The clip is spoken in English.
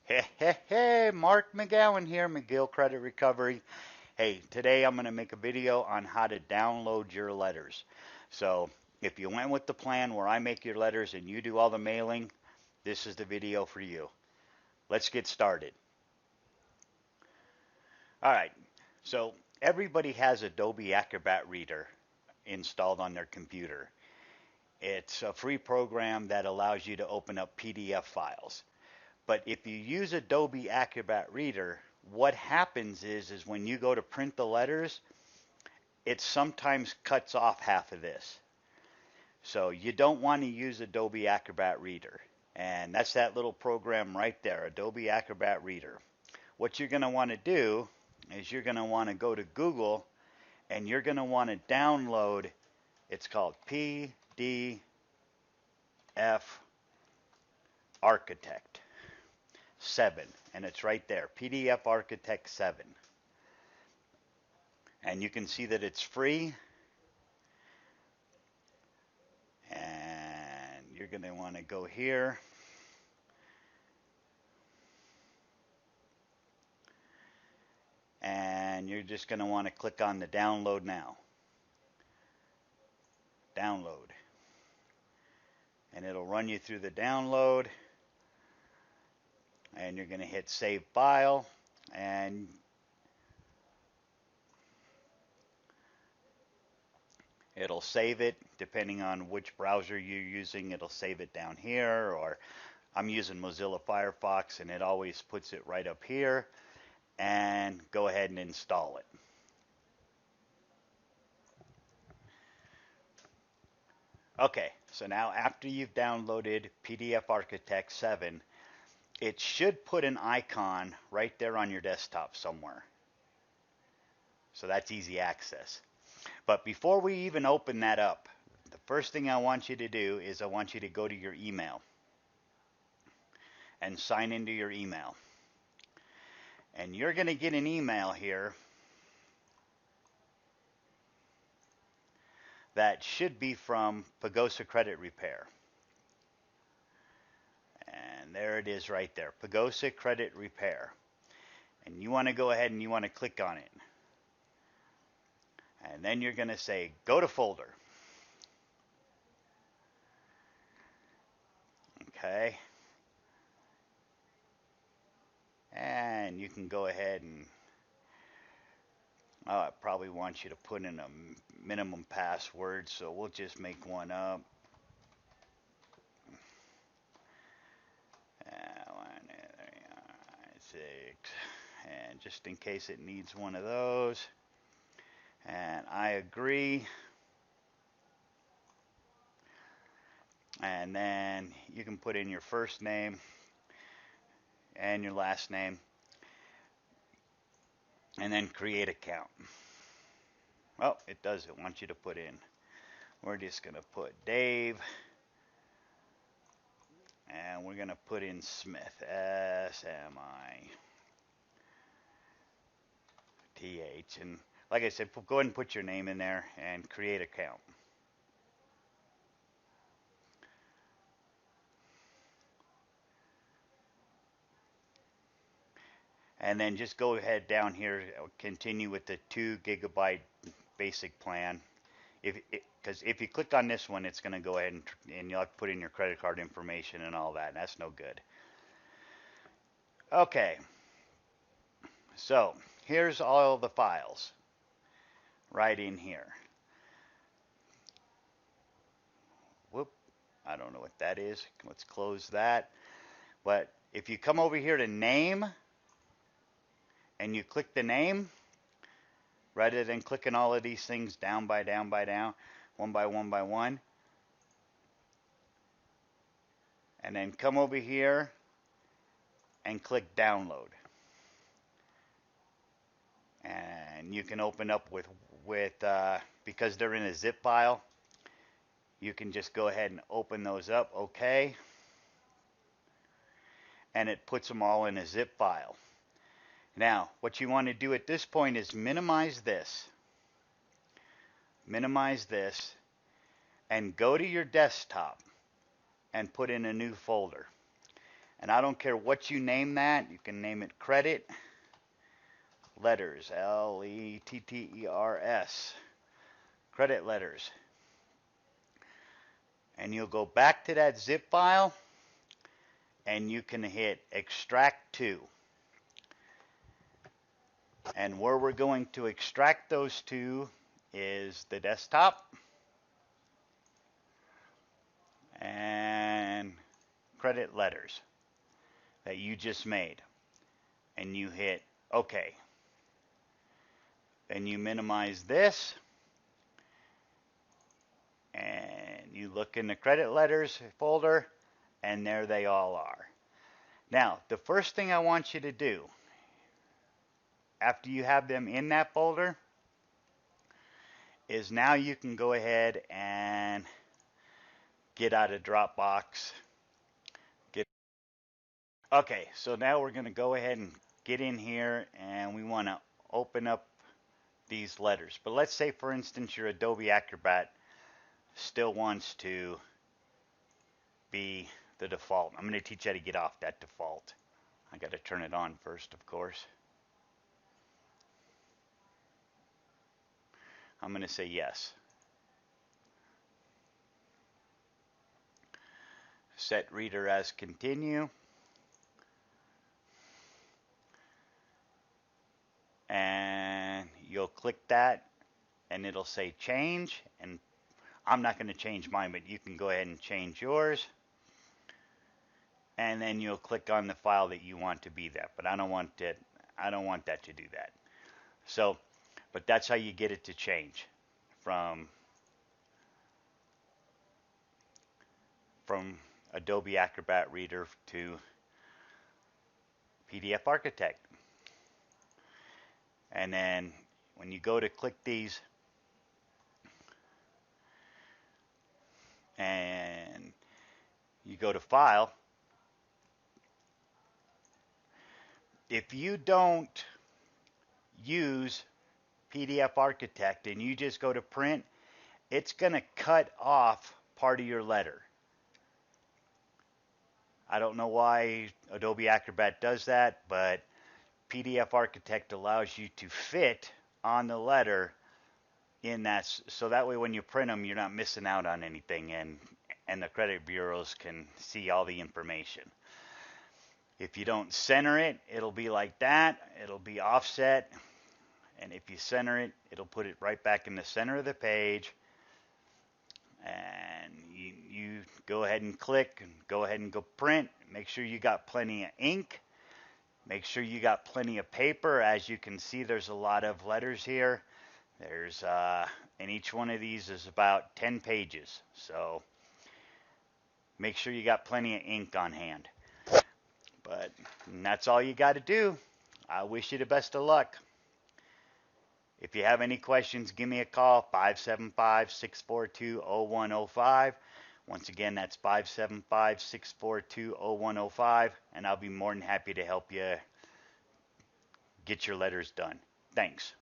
Hey, hey, hey, Mark McGowan here, McGill Credit Recovery. Hey, today I'm going to make a video on how to download your letters. So, if you went with the plan where I make your letters and you do all the mailing, this is the video for you. Let's get started. All right, so everybody has Adobe Acrobat Reader installed on their computer. It's a free program that allows you to open up PDF files. But if you use Adobe Acrobat Reader, what happens is when you go to print the letters, it sometimes cuts off half of this. So you don't want to use Adobe Acrobat Reader. And that's that little program right there, Adobe Acrobat Reader. What you're going to want to do is you're going to want to go to Google and you're going to want to download, it's called PDF Architect 7, and it's right there, PDF Architect 7. And you can see that it's free. And you're going to want to go here. And you're just going to want to click on the download now. Download. And it'll run you through the download. And you're going to hit save file. And it'll save it depending on which browser you're using. It'll save it down here, or I'm using Mozilla Firefox and it always puts it right up here. And go ahead and install it. Okay, so now after you've downloaded PDF Architect 7, it should put an icon right there on your desktop somewhere. So that's easy access. But before we even open that up, the first thing I want you to do is I want you to go to your email and sign into your email. And you're going to get an email here that should be from Pagosa Credit Repair. And there it is right there, Pagosa Credit Repair. And you want to go ahead and you want to click on it. And then you're going to say, go to folder. Okay. And you can go ahead and I probably want you to put in a minimum password, so we'll just make one up. 6, and just in case it needs one of those. And I agree. And then you can put in your first name and your last name. And then create account. Well, it doesn't want you to put in. We're just going to put Dave. And we're going to put in Smith. S-M-I-T-H. And like I said, go ahead and put your name in there and create account. And then just go ahead down here, continue with the 2 gigabyte basic plan. Because if you click on this one, it's going to go ahead and you'll have to put in your credit card information and all that. And that's no good. Okay. So here's all the files right in here. Whoop. I don't know what that is. Let's close that. But if you come over here to name and you click the name, rather than clicking all of these things down by down by down, one by one by one, and then come over here and click download. And you can open up with because they're in a zip file, you can just go ahead and open those up. Okay. And it puts them all in a zip file. Now, what you want to do at this point is minimize this, and go to your desktop and put in a new folder. And I don't care what you name that. You can name it credit letters, letters, credit letters. And you'll go back to that zip file and you can hit extract to. And where we're going to extract those to is the desktop and credit letters that you just made. And you hit OK. Then you minimize this and you look in the credit letters folder and there they all are. Now, the first thing I want you to do after you have them in that folder is now you can go ahead and get out of Dropbox. Okay, so now we're going to go ahead and get in here and we want to open up these letters. But let's say, for instance, your Adobe Acrobat still wants to be the default. I'm going to teach you how to get off that default. I got to turn it on first, of course. I'm going to say yes. Set reader as continue. And you'll click that and it'll say change, and I'm not going to change mine, but you can go ahead and change yours. And then you'll click on the file that you want to be that, but I don't want that to do that. So, but that's how you get it to change from Adobe Acrobat Reader to PDF Architect. And then when you go to click these and you go to file, if you don't use PDF Architect and you just go to print, it's going to cut off part of your letter. I don't know why Adobe Acrobat does that, but PDF Architect allows you to fit on the letter in that, so that way when you print them, you're not missing out on anything, and the credit bureaus can see all the information. If you don't center it, it'll be like that. It'll be offset, and if you center it, it'll put it right back in the center of the page. And you go ahead and click and go ahead and go print. Make sure you got plenty of ink. Make sure you got plenty of paper. As you can see, there's a lot of letters here. There's and each one of these is about 10 pages. So make sure you got plenty of ink on hand. But that's all you got to do. I wish you the best of luck. If you have any questions, give me a call, 575-642-0105. Once again, that's 575-642-0105, and I'll be more than happy to help you get your letters done. Thanks.